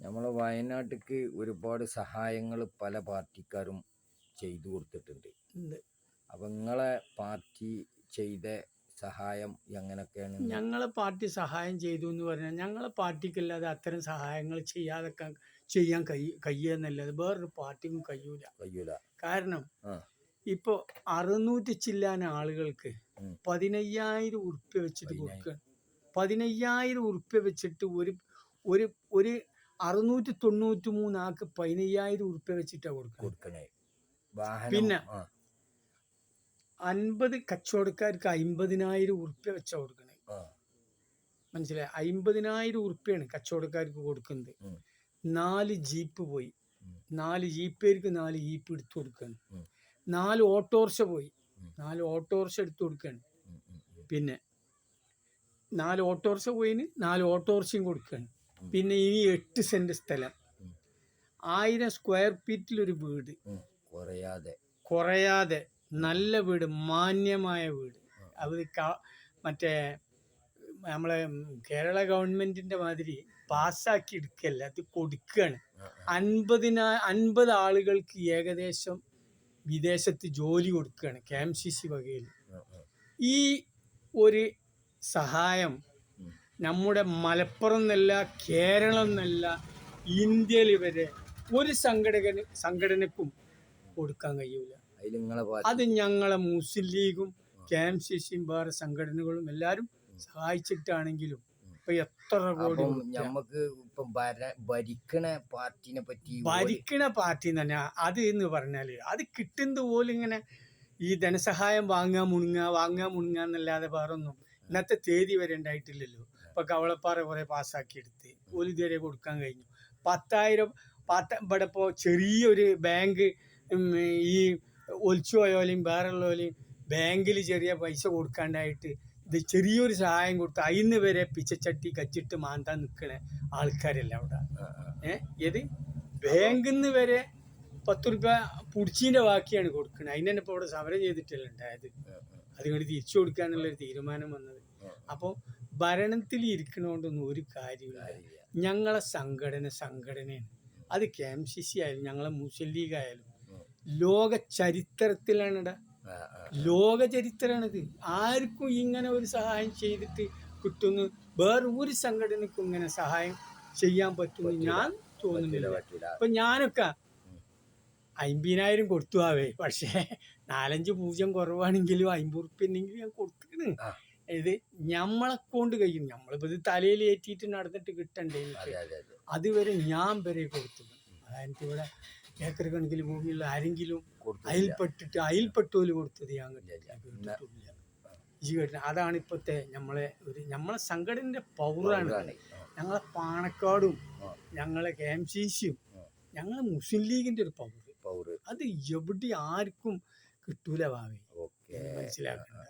നമ്മളെ വയനാട്ടിക്ക് ഒരുപാട് സഹായങ്ങൾ പല പാർട്ടിക്കാരും ചെയ്തു കൊടുത്തിട്ടുണ്ട്. അപ്പൊ നിങ്ങളെ പാർട്ടി ചെയ്ത സഹായം എങ്ങനെയൊക്കെയാണ്? ഞങ്ങളെ പാർട്ടി സഹായം ചെയ്തു എന്ന് പറഞ്ഞാൽ ഞങ്ങളെ പാർട്ടിക്കല്ലാതെ അത്തരം സഹായങ്ങൾ ചെയ്യാൻ കഴിയുന്നല്ലാതെ വേറൊരു പാർട്ടിക്കും കഴിയൂല. കാരണം ഇപ്പൊ 600 ചില്ലാന ആളുകൾക്ക് 15,000 ഉറുപ്പ്യ വെച്ചിട്ട് കൊടുക്കുകയാണ്. 15,000 ഉറുപ്പ്യ വെച്ചിട്ട് ഒരു 693 ആൾക്ക് 15,000 ഉറുപ്പ്യ വെച്ചിട്ടാണ് കൊടുക്കണേ. പിന്നെ 50 കച്ചവടക്കാർക്ക് 50,000 ഉറുപ്പ്യ വെച്ചാ കൊടുക്കണേ. മനസ്സിലായി? 50,000 ഉറുപ്പ്യാണ് കച്ചവടക്കാർക്ക് കൊടുക്കുന്നത്. 4 ജീപ്പ് പോയി, 4 ജീപ്പേർക്ക് 4 ജീപ്പ് എടുത്തു കൊടുക്കുകയാണ്. 4 ഓട്ടോറിക്ഷ പോയി, 4 ഓട്ടോറിക്ഷ എടുത്തു കൊടുക്കുകയാണ്. പിന്നെ 4 ഓട്ടോറിക്ഷ പോയിന് 4 ഓട്ടോറിക്ഷയും കൊടുക്കുകയാണ്. പിന്നെ ഇനി 8 സെന്റ് സ്ഥലം, 1000 സ്ക്വയർ ഫീറ്റിലൊരു വീട്, കുറയാതെ നല്ല വീട്, മാന്യമായ വീട്. അത് മറ്റേ നമ്മളെ കേരള ഗവൺമെന്റിന്റെ മാതിരി പാസ്സാക്കി എടുക്കല്ല, അത് കൊടുക്കുകയാണ്. 50 ആളുകൾക്ക് ഏകദേശം വിദേശത്ത് ജോലി കൊടുക്കുകയാണ് KMCC വകയിൽ. ഈ ഒരു സഹായം നമ്മുടെ മലപ്പുറം എന്നല്ല, കേരളം എന്നല്ല, ഇന്ത്യയിൽ വരെ ഒരു സംഘടനക്കും കൊടുക്കാൻ കഴിയൂല. അത് ഞങ്ങളെ മുസ്ലിം ലീഗും KMCCയും വേറെ സംഘടനകളും എല്ലാരും സഹായിച്ചിട്ടാണെങ്കിലും ഇപ്പൊ എത്ര കോടി നമുക്ക് ഭരിക്കണ പാർട്ടി തന്നെ അത് എന്ന് പറഞ്ഞാല് അത് കിട്ടുന്നത് പോലും ഇങ്ങനെ ഈ ധനസഹായം വാങ്ങാൻ മുണുങ്ങ എന്നല്ലാതെ വേറൊന്നും ഇന്നത്തെ തീയതി വരെ ഉണ്ടായിട്ടില്ലല്ലോ. ഇപ്പൊ കവളപ്പാറ കുറെ പാസ്സാക്കി എടുത്ത് ഒരു ഇതുവരെ കൊടുക്കാൻ കഴിഞ്ഞു. 10,000 ഇവിടെ ഇപ്പോ ചെറിയൊരു ബാങ്ക് ഈ ഒലിച്ചു പോയോലെയും വേറെയുള്ളവരെയും ബാങ്കിൽ ചെറിയ പൈസ കൊടുക്കാണ്ടായിട്ട് ഇത് ചെറിയൊരു സഹായം കൊടുത്ത് അതിന് വരെ പിച്ചച്ചട്ടി കച്ചിട്ട് മാന്താൻ നിൽക്കണ ആൾക്കാരല്ല അവിടെ. ഏത് ബാങ്കിൽ നിന്ന് വരെ 10 രൂപ പുടിച്ചിന്റെ ബാക്കിയാണ് കൊടുക്കുന്നത്. അതിന് തന്നെ ഇപ്പോൾ ഇവിടെ സമരം ചെയ്തിട്ടല്ല ഉണ്ടായത്. അതുകൊണ്ട് തിരിച്ചു കൊടുക്കുക എന്നുള്ളൊരു തീരുമാനം വന്നത്. അപ്പോൾ ഭരണത്തിൽ ഇരിക്കണോണ്ടൊന്നും ഒരു കാര്യമില്ല. ഞങ്ങളെ സംഘടനയാണ്. അത് KMCC ആയാലും ഞങ്ങളെ മുസ്ലിം ലീഗ് ആയാലും ലോക ചരിത്രത്തിലാണിട, ലോക ചരിത്രമാണിത്. ആർക്കും ഇങ്ങനെ ഒരു സഹായം ചെയ്തിട്ട് കിട്ടുന്നു വേറെ ഒരു സംഘടനക്കും ഇങ്ങനെ സഹായം ചെയ്യാൻ പറ്റുമെന്ന് ഞാൻ തോന്നുന്നില്ല. ഇപ്പൊ ഞാനൊക്കെ 50,000 കൊടുത്തു പക്ഷേ 4-5 പൂജ്യം കുറവാണെങ്കിലും 50 ഉറുപ്പ്യ ഉണ്ടെങ്കിൽ ഞാൻ കൊടുത്തിക്കണ്. ഇത് നമ്മളെ കൊണ്ട് കഴിയും. നമ്മളിപ്പോ ഇത് തലയിൽ ഏറ്റിട്ട് നടന്നിട്ട് കിട്ടണ്ടേ? അതുവരെ ഞാൻ വരെ കൊടുത്തു. അതായത് ഇവിടെ ഏക്കർ കണക്കിൽ ഭൂമിയുള്ള ആരെങ്കിലും അയിൽപ്പെട്ടോല് കൊടുത്തത് ഞാൻ കേട്ടിട്ടില്ല. അതാണ് ഇപ്പോഴത്തെ നമ്മളെ സംഘടനയുടെ പൗറാണ്. ഞങ്ങളെ പാണക്കാടും ഞങ്ങളെ KMCCയും ഞങ്ങളെ മുസ്ലിം ലീഗിന്റെ ഒരു പൗറ്. അത് എവിടെ ആർക്കും കിട്ടൂല ഭാവി, മനസ്സിലാക്കണ്ട.